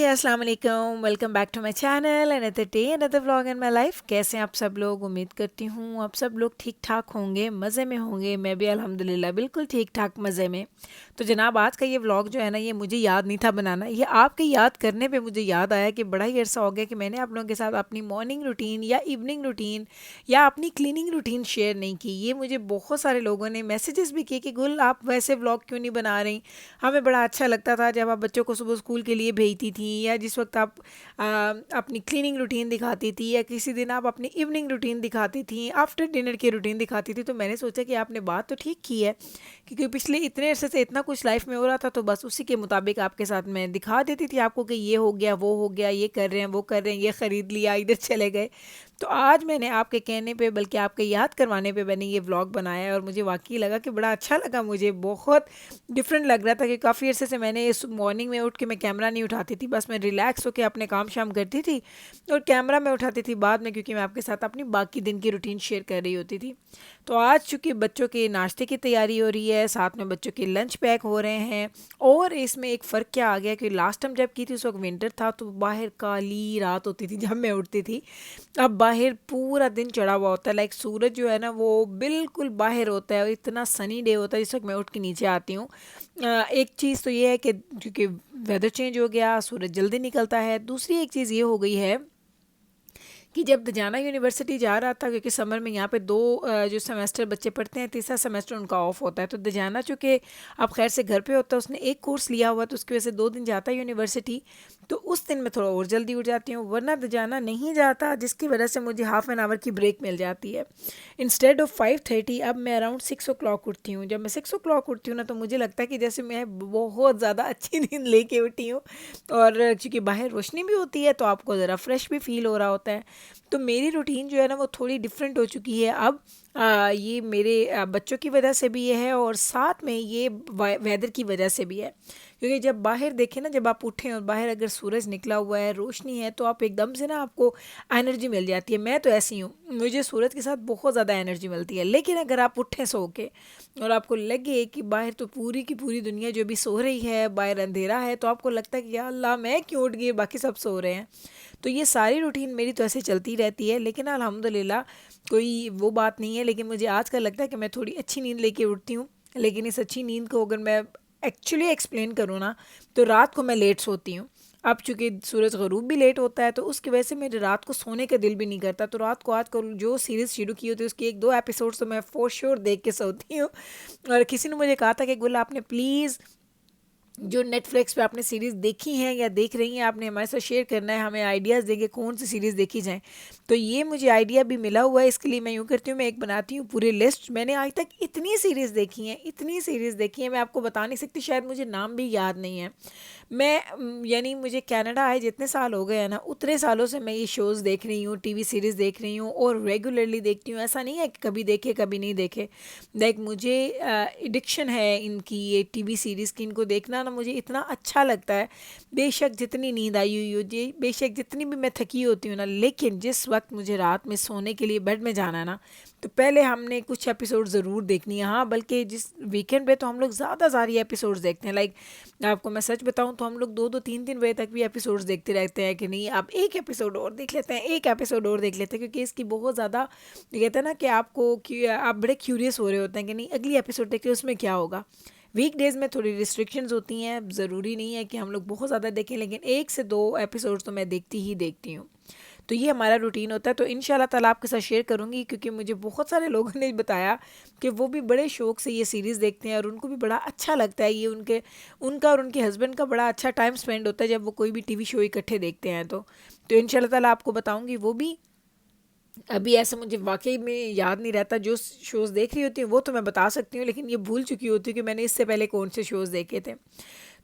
अस्सलाम वालेकुम, welcome back to my channel another day another vlog in my life. कैसे हैं आप सब लोग? उम्मीद करती हूँ आप सब लोग ठीक ठाक होंगे, मज़े में होंगे। मैं भी अल्हम्दुलिल्लाह बिल्कुल ठीक ठाक मज़े में। तो जनाब, आज का ये व्लॉग जो है ना, ये मुझे याद नहीं था बनाना। ये आपके याद करने पे मुझे याद आया कि बड़ा ही अरसा हो गया कि मैंने आप लोगों के साथ अपनी मॉर्निंग रूटीन या इवनिंग रूटीन या अपनी क्लीनिंग रूटीन शेयर नहीं की। ये मुझे बहुत सारे लोगों ने मैसेजेस भी किए कि गुल, आप वैसे व्लॉग क्यों नहीं बना रही। हमें बड़ा अच्छा लगता था जब आप बच्चों को सुबह स्कूल के लिए भेजती थी, या जिस वक्त आप अपनी क्लीनिंग रूटीन दिखाती थी, या किसी दिन आप अपनी इवनिंग रूटीन दिखाती थी, आफ्टर डिनर की रूटीन दिखाती थी। तो मैंने सोचा कि आपने बात तो ठीक की है, क्योंकि पिछले इतने अरसे से इतना कुछ लाइफ में हो रहा था, तो बस उसी के मुताबिक आपके साथ मैं दिखा देती थी आपको कि ये हो गया, वो हो गया, ये कर रहे हैं, वो कर रहे हैं, ये ख़रीद लिया, इधर चले गए। तो आज मैंने आपके कहने पे, बल्कि आपके याद करवाने पे मैंने ये व्लॉग बनाया है, और मुझे वाकई लगा कि बड़ा अच्छा लगा। मुझे बहुत डिफरेंट लग रहा था कि काफ़ी अरसे से मैंने इस मॉर्निंग में उठ के मैं कैमरा नहीं उठाती थी, बस मैं रिलैक्स होकर अपने काम शाम करती थी, और कैमरा मैं उठाती थी बाद में, क्योंकि मैं आपके साथ अपनी बाकी दिन की रूटीन शेयर कर रही होती थी। तो आज चूँकि बच्चों के नाश्ते की तैयारी हो रही है, साथ में बच्चों के लंच पैक हो रहे हैं, और इसमें एक फ़र्क क्या आ गया कि लास्ट टाइम जब की थी उस वक्त विंटर था, तो बाहर काली रात होती थी जब मैं उठती थी। अब बाहर पूरा दिन चढ़ा हुआ होता है, लाइक सूरज जो है ना वो बिल्कुल बाहर होता है, और इतना सनी डे होता है जिस वक्त मैं उठ के नीचे आती हूँ। एक चीज़ तो ये है कि क्योंकि वेदर चेंज हो गया, सूरज जल्दी निकलता है। दूसरी एक चीज़ ये हो गई है कि जब दजाना यूनिवर्सिटी जा रहा था, क्योंकि समर में यहाँ पे दो जो सेमेस्टर बच्चे पढ़ते हैं, तीसरा सेमेस्टर उनका ऑफ होता है। तो दजाना चूँकि अब खैर से घर पे होता है, उसने एक कोर्स लिया हुआ, तो उसकी वजह से 2 दिन जाता है यूनिवर्सिटी। तो उस दिन मैं थोड़ा और जल्दी उठ जाती हूँ, वरना दजाना नहीं जाता, जिसकी वजह से मुझे हाफ़ एन आवर की ब्रेक मिल जाती है। इंस्टेड ऑफ 5:30 अब मैं अराउंड 6 o'clock उठती हूँ। जब मैं 6 o'clock उठती हूँ ना, तो मुझे लगता है कि जैसे मैं बहुत ज़्यादा अच्छी नींद लेके उठी हूँ, और चूँकि बाहर रोशनी भी होती है तो आपको ज़रा फ्रेश भी फील हो रहा होता है। तो मेरी रूटीन जो है ना वो थोड़ी डिफरेंट हो चुकी है अब। ये मेरे बच्चों की वजह से भी ये है, और साथ में ये वेदर की वजह से भी है, क्योंकि जब बाहर देखें ना, जब आप उठें और बाहर अगर सूरज निकला हुआ है, रोशनी है, तो आप एकदम से ना आपको एनर्जी मिल जाती है। मैं तो ऐसी हूँ, मुझे सूरज के साथ बहुत ज़्यादा एनर्जी मिलती है। लेकिन अगर आप उठें सो के, और आपको लगे कि बाहर तो पूरी की पूरी दुनिया जो भी सो रही है, बाहर अंधेरा है, तो आपको लगता है कि या अल्लाह, मैं क्यों उठ गई, बाकी सब सो रहे हैं। तो ये सारी रूटीन मेरी तो ऐसे चलती रहती है, लेकिन अल्हम्दुलिल्लाह कोई वो बात नहीं है। लेकिन मुझे आजकल लगता है कि मैं थोड़ी अच्छी नींद लेके उठती हूँ, लेकिन इस अच्छी नींद को अगर मैं एक्चुअली एक्सप्लेन करूँ ना, तो रात को मैं लेट सोती हूँ। अब चूँकि सूरज ग़रूब भी लेट होता है, तो उसकी वजह से मेरे रात को सोने का दिल भी नहीं करता। तो रात को आजकल जो सीरीज़ शुरू की होती है, उसकी 1-2 एपिसोड्स तो मैं फॉर श्योर देख के सोती हूँ। और किसी ने मुझे कहा था कि गुल, आपने प्लीज़ जो नेटफ्लिक्स पे आपने सीरीज़ देखी हैं या देख रही हैं, आपने हमारे साथ शेयर करना है, हमें आइडियाज़ देंगे कौन सी सीरीज़ देखी जाए। तो ये मुझे आइडिया भी मिला हुआ है, इसके लिए मैं यूँ करती हूँ, मैं एक बनाती हूँ पूरी लिस्ट। मैंने आज तक इतनी सीरीज़ देखी हैं, इतनी सीरीज़ देखी हैं, मैं आपको बता नहीं सकती, शायद मुझे नाम भी याद नहीं है। मैं यानी मुझे कनाडा आए जितने साल हो गए हैं ना, उतने सालों से मैं ये शोज़ देख रही हूँ, टीवी सीरीज़ देख रही हूँ, और रेगुलरली देखती हूँ। ऐसा नहीं है कि कभी देखे कभी नहीं देखे। लाइक मुझे एडिक्शन है इनकी, ये टीवी सीरीज़ की, इनको देखना ना मुझे इतना अच्छा लगता है। बेशक जितनी नींद आई हुई हो जी, बेशक जितनी भी मैं थकी होती हूँ ना, लेकिन जिस वक्त मुझे रात में सोने के लिए बेड में जाना है ना, तो पहले हमने कुछ एपिसोड ज़रूर देखनी है। हाँ, बल्कि जिस वीकेंड पे तो हम लोग ज़्यादा सारी एपिसोड्स देखते हैं। लाइक आपको मैं सच बताऊं तो हम लोग 2-2 3-3 बजे तक भी एपिसोड्स देखते रहते हैं कि नहीं, आप एक एपिसोड और देख लेते हैं, एक एपिसोड और देख लेते हैं, क्योंकि इसकी बहुत ज़्यादा ये कहते हैं ना कि आपको कि आप बड़े क्यूरियस हो रहे होते हैं कि नहीं अगली एपिसोड देखिए उसमें क्या होगा। वीक डेज़ में थोड़ी रिस्ट्रिक्शंस होती हैं, ज़रूरी नहीं है कि हम लोग बहुत ज़्यादा देखें, लेकिन 1 से 2 एपिसोड्स तो मैं देखती ही देखती हूँ। तो ये हमारा रूटीन होता है। तो इंशाल्लाह ताला आपके साथ शेयर करूँगी, क्योंकि मुझे बहुत सारे लोगों ने बताया कि वो भी बड़े शौक़ से ये सीरीज़ देखते हैं, और उनको भी बड़ा अच्छा लगता है। ये उनका और उनके हस्बैंड का बड़ा अच्छा टाइम स्पेंड होता है जब वो कोई भी टीवी शो इकट्ठे देखते हैं। तो इंशाल्लाह ताला आपको बताऊँगी वो भी। अभी ऐसा मुझे वाक़ई में याद नहीं रहता, जो शोज़ देख रही होती हूँ वो तो मैं बता सकती हूँ, लेकिन ये भूल चुकी होती हूँ कि मैंने इससे पहले कौन से शोज़ देखे थे।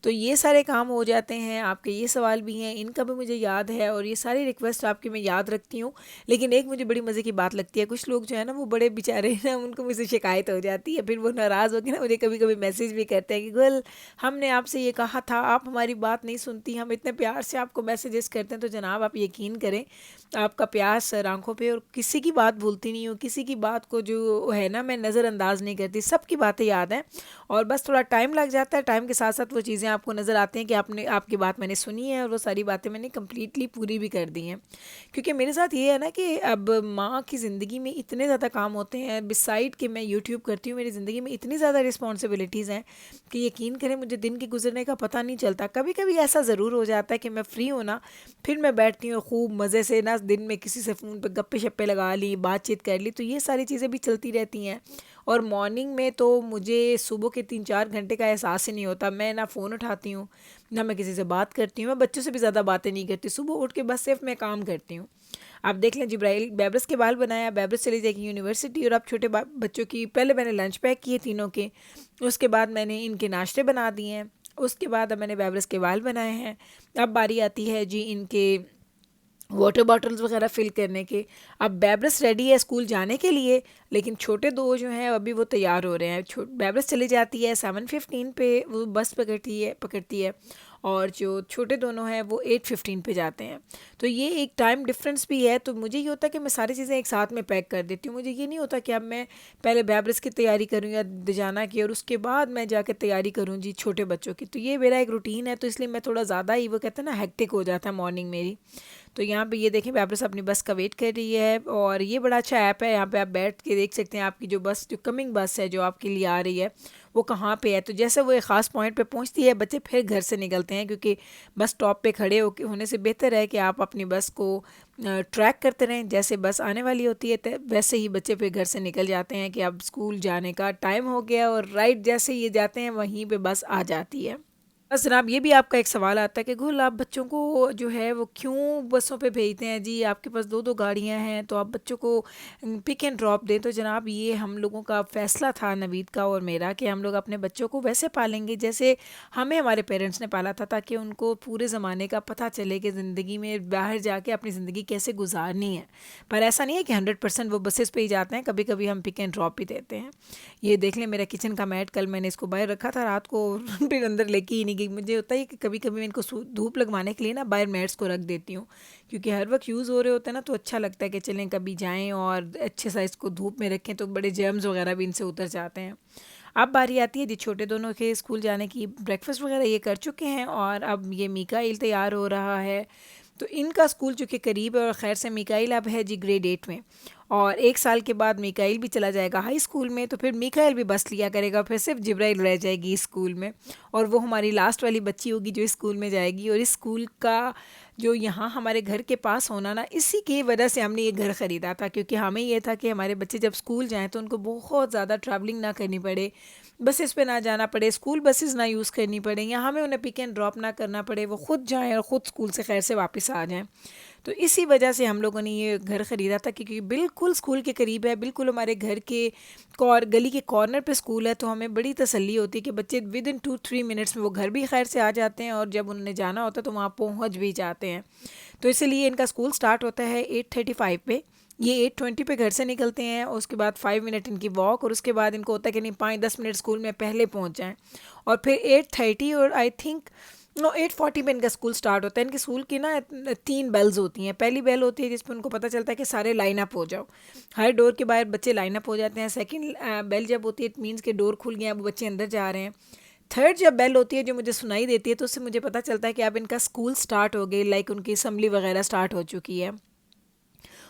तो ये सारे काम हो जाते हैं। आपके ये सवाल भी हैं, इनका भी मुझे याद है, और ये सारी रिक्वेस्ट आपकी मैं याद रखती हूँ। लेकिन एक मुझे बड़ी मज़े की बात लगती है, कुछ लोग जो है ना वो बड़े बेचारे ना, उनको मुझसे शिकायत हो जाती है, फिर वो नाराज़ होकर ना मुझे कभी कभी मैसेज भी करते हैं कि गुल, हमने आपसे ये कहा था, आप हमारी बात नहीं सुनती, हम इतने प्यार से आपको मैसेजेस करते हैं। तो जनाब आप यकीन करें, आपका प्यार सर आंखों पे, और किसी की बात भूलती नहीं हूँ, किसी की बात को जो है ना मैं नज़रअंदाज नहीं करती, सबकी बातें याद हैं। और बस थोड़ा टाइम लग जाता है, टाइम के साथ साथ वो चीज़ें आपको नज़र आती हैं कि आपकी बात मैंने सुनी है और वो सारी बातें मैंने कम्प्लीटली पूरी भी कर दी हैं। क्योंकि मेरे साथ ये है ना कि अब माँ की ज़िंदगी में इतने ज़्यादा काम होते हैं, बिसाइड कि मैं यूट्यूब करती हूँ, मेरी ज़िंदगी में इतनी ज़्यादा रिस्पॉन्सिबिलिटीज़ हैं कि यकीन करें मुझे दिन के गुजरने का पता नहीं चलता। कभी कभी ऐसा ज़रूर हो जाता है कि मैं फ्री हूँ ना, फिर मैं बैठती हूँ खूब मज़े से ना, दिन में किसी से फ़ोन पे गप्पे शप्पे लगा ली, बातचीत कर ली, तो ये सारी चीज़ें भी चलती रहती हैं। और मॉर्निंग में तो मुझे सुबह के 3-4 घंटे का एहसास ही नहीं होता। मैं ना फ़ोन उठाती हूँ, ना मैं किसी से बात करती हूँ, मैं बच्चों से भी ज़्यादा बातें नहीं करती। सुबह उठ के बस सिर्फ मैं काम करती हूँ। आप देख लें, जिब्राइल बैबरस के बाल बनाया, बैबरस चली जाएगी यूनिवर्सिटी, और अब छोटे बच्चों की पहले मैंने लंच पैक किए तीनों के, उसके बाद मैंने इनके नाश्ते बना दिए हैं, उसके बाद अब मैंने बैबरस के बाल बनाए हैं। अब बारी आती है जी इनके वाटर बॉटल्स वगैरह फ़िल करने के। अब बैबरस रेडी है स्कूल जाने के लिए, लेकिन छोटे दो जो हैं अभी वो तैयार हो रहे हैं। बैबरस चली जाती है 7:15 पे, वो बस पकड़ती है और जो छोटे दोनों हैं वो 8:15 पे जाते हैं। तो ये एक टाइम डिफरेंस भी है। तो मुझे ये होता है कि मैं सारी चीज़ें एक साथ में पैक कर देती हूँ। मुझे ये नहीं होता कि अब मैं पहले बैबरस की तैयारी करूँ या दजाना की और उसके बाद मैं जाकर तैयारी करूँ जी छोटे बच्चों की। तो ये मेरा एक रूटीन है, तो इसलिए मैं थोड़ा ज़्यादा ही वो कहते हैं ना हेक्टिक हो जाता है मॉर्निंग मेरी। तो यहाँ पे ये देखें बैबरस अपनी बस का वेट कर रही है, और ये बड़ा अच्छा ऐप है, यहाँ पे आप बैठ के देख सकते हैं आपकी जो बस, जो कमिंग बस है जो आपके लिए आ रही है वो कहाँ पे है। तो जैसे वो एक ख़ास पॉइंट पे पहुँचती है, बच्चे फिर घर से निकलते हैं, क्योंकि बस स्टॉप पे खड़े होने से बेहतर है कि आप अपनी बस को ट्रैक करते रहें। जैसे बस आने वाली होती है तो वैसे ही बच्चे फिर घर से निकल जाते हैं कि अब स्कूल जाने का टाइम हो गया, और राइट जैसे ये जाते हैं वहीं पे बस आ जाती है। बस जनाब, ये भी आपका एक सवाल आता है कि गुल आप बच्चों को जो है वो क्यों बसों पे भेजते हैं जी, आपके पास दो दो गाड़ियां हैं तो आप बच्चों को पिक एंड ड्रॉप दें। तो जनाब ये हम लोगों का फ़ैसला था, नवीद का और मेरा, कि हम लोग अपने बच्चों को वैसे पालेंगे जैसे हमें हमारे पेरेंट्स ने पाला था, ताकि उनको पूरे ज़माने का पता चले कि ज़िंदगी में बाहर जाके अपनी ज़िंदगी कैसे गुजारनी है। पर ऐसा नहीं है कि 100% वो बसेस पे ही जाते हैं, कभी कभी हम पिक एंड ड्रॉप भी देते हैं। ये देख लें मेरा किचन का मैट, कल मैंने इसको बाहर रखा था रात को, फिर अंदर लेके ही नहीं गई। मुझे होता है कि कभी कभी मैं इनको धूप लगवाने के लिए ना बाहर मैट्स को रख देती हूँ, क्योंकि हर वक्त यूज़ हो रहे होते हैं ना, तो अच्छा लगता है कि चलें कभी जाएं और अच्छे सा इसको धूप में रखें, तो बड़े जर्म्स वगैरह भी इनसे उतर जाते हैं। अब बारी आती है जी छोटे दोनों के स्कूल जाने की। ब्रेकफास्ट वगैरह ये कर चुके हैं, और अब ये मीकाइल तैयार हो रहा है। तो इनका स्कूल चूँकि करीब है, और ख़ैर से मीकाइल अब है जी ग्रेड 8 में, और 1 साल के बाद मीकाइल भी चला जाएगा हाई स्कूल में, तो फिर मीकाइल भी बस लिया करेगा, फिर सिर्फ जिब्राइल रह जाएगी इस स्कूल में, और वो हमारी लास्ट वाली बच्ची होगी जो इस स्कूल में जाएगी। और इस स्कूल का जो यहाँ हमारे घर के पास होना ना, इसी की वजह से हमने ये घर ख़रीदा था, क्योंकि हमें ये था कि हमारे बच्चे जब स्कूल जाएँ तो उनको बहुत ज़्यादा ट्रैवलिंग ना करनी पड़े, बसेस पे ना जाना पड़े, स्कूल बसेस ना यूज़ करनी पड़े, या हमें उन्हें पिक एंड ड्रॉप ना करना पड़े, वो खुद जाएँ और ख़ुद स्कूल से खैर से वापस आ जाएँ। तो इसी वजह से हम लोगों ने ये घर ख़रीदा था, क्योंकि बिल्कुल स्कूल के करीब है, बिल्कुल हमारे घर के गली के कॉर्नर पे स्कूल है, तो हमें बड़ी तसल्ली होती है कि बच्चे विद इन 2-3 मिनट्स में वो घर भी खैर से आ जाते हैं, और जब उन्हें जाना होता है तो वहाँ पहुँच भी जाते हैं। तो इसलिए इनका स्कूल स्टार्ट होता है 8:35 पे, ये 8:20 पे घर से निकलते हैं, और उसके बाद 5 मिनट इनकी वॉक, और उसके बाद इनको होता है कि नहीं 5-10 मिनट स्कूल में पहले पहुँच जाएँ, और फिर 8:30 और आई थिंक 8:40 पे इनका स्कूल स्टार्ट होता है। इनके स्कूल की ना 3 बेल्स होती हैं। पहली बेल होती है जिस पर उनको पता चलता है कि सारे लाइन अप हो जाओ, हर डोर के बाहर बच्चे लाइन अप हो जाते हैं। सेकंड बेल जब होती है इट मीन्स के डोर खुल गया, अब बच्चे अंदर जा रहे हैं। थर्ड जब बेल होती है जो मुझे सुनाई देती है, तो उससे मुझे पता चलता है कि अब इनका स्कूल स्टार्ट हो गई, लाइक उनकी असम्बली वगैरह स्टार्ट हो चुकी है।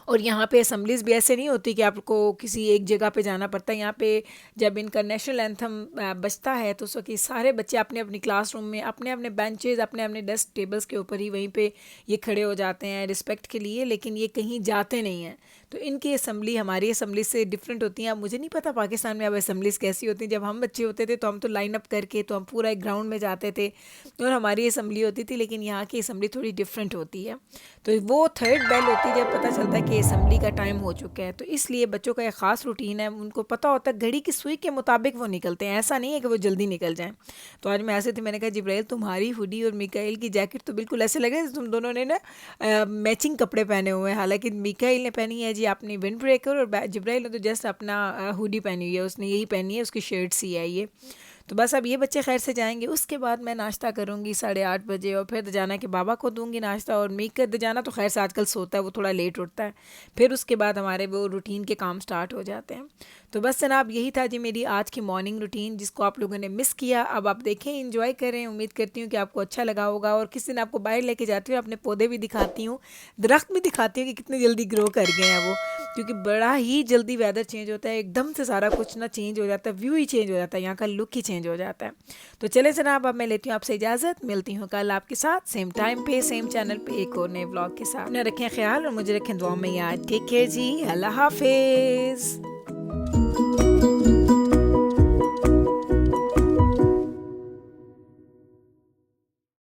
और यहाँ पे असम्बलीज़ भी ऐसे नहीं होती कि आपको किसी एक जगह पे जाना पड़ता है। यहाँ पे जब इनका नेशनल एंथम बजता है तो उसको कि सारे बच्चे अपने अपनी क्लासरूम में अपने अपने बेंचेस, अपने अपने डेस्क टेबल्स के ऊपर ही वहीं पे ये खड़े हो जाते हैं रिस्पेक्ट के लिए, लेकिन ये कहीं जाते नहीं हैं। तो इनकी असम्बली हमारी असम्बली से डिफरेंट होती हैं। अब मुझे नहीं पता पाकिस्तान में अब असम्बलीज़ कैसी होती हैं। जब हम बच्चे होते थे तो हम तो लाइन अप करके तो हम पूरा एक ग्राउंड में जाते थे और हमारी असम्बली होती थी, लेकिन यहाँ की असम्बली थोड़ी डिफरेंट होती है। तो वो थर्ड बेल होती है जब पता चलता है कि असम्बली का टाइम हो चुका है। तो इसलिए बच्चों का एक ख़ास रूटीन है, उनको पता होता है घड़ी की सुई के मुताबिक वो निकलते हैं, ऐसा नहीं है कि वो जल्दी निकल जाएं। तो आज मैं ऐसे थी, मैंने कहा जिब्राइल तुम्हारी हुडी और मिकाइल की जैकेट तो बिल्कुल ऐसे लगे तुम दोनों ने ना मैचिंग कपड़े पहने हुए हैं। हालांकि मिकाइल ने पहनी है जी अपनी विंड ब्रेकर, और जिब्राइल ने तो जस्ट अपना हुडी पहनी हुई है, उसने यही पहनी है, उसकी शर्ट सी है ये। तो बस अब ये बच्चे खैर से जाएंगे, उसके बाद मैं नाश्ता करूँगी 8:30 बजे, और फिर दजाना के बाबा को दूंगी नाश्ता। और मी कर दजाना तो खैर से आजकल सोता है, वो थोड़ा लेट उठता है। फिर उसके बाद हमारे वो रूटीन के काम स्टार्ट हो जाते हैं। तो बस जनाब यही था जी मेरी आज की मॉर्निंग रूटीन, जिसको आप लोगों ने मिस किया। अब आप देखें, इंजॉय करें। उम्मीद करती हूँ कि आपको अच्छा लगा होगा। और किसी दिन आपको बाहर लेके जाती हूँ, अपने पौधे भी दिखाती हूँ, दरख्त भी दिखाती हूँ कि कितनी जल्दी ग्रो कर गए हैं वो। क्योंकि बड़ा ही जल्दी वेदर चेंज होता है, एकदम से सारा कुछ ना चेंज हो जाता है, व्यू ही चेंज हो जाता है, यहाँ का लुक ही चेंज हो जाता है। तो चले जनाब, अब मैं लेती हूँ आपसे इजाज़त। मिलती हूँ कल आपके साथ सेम टाइम पे, सेम चैनल पे, एक और नए व्लॉग के साथ। अपना रखें ख्याल और मुझे रखें दुआ में याद। टेक केयर जी, अल्लाह हाफिज़।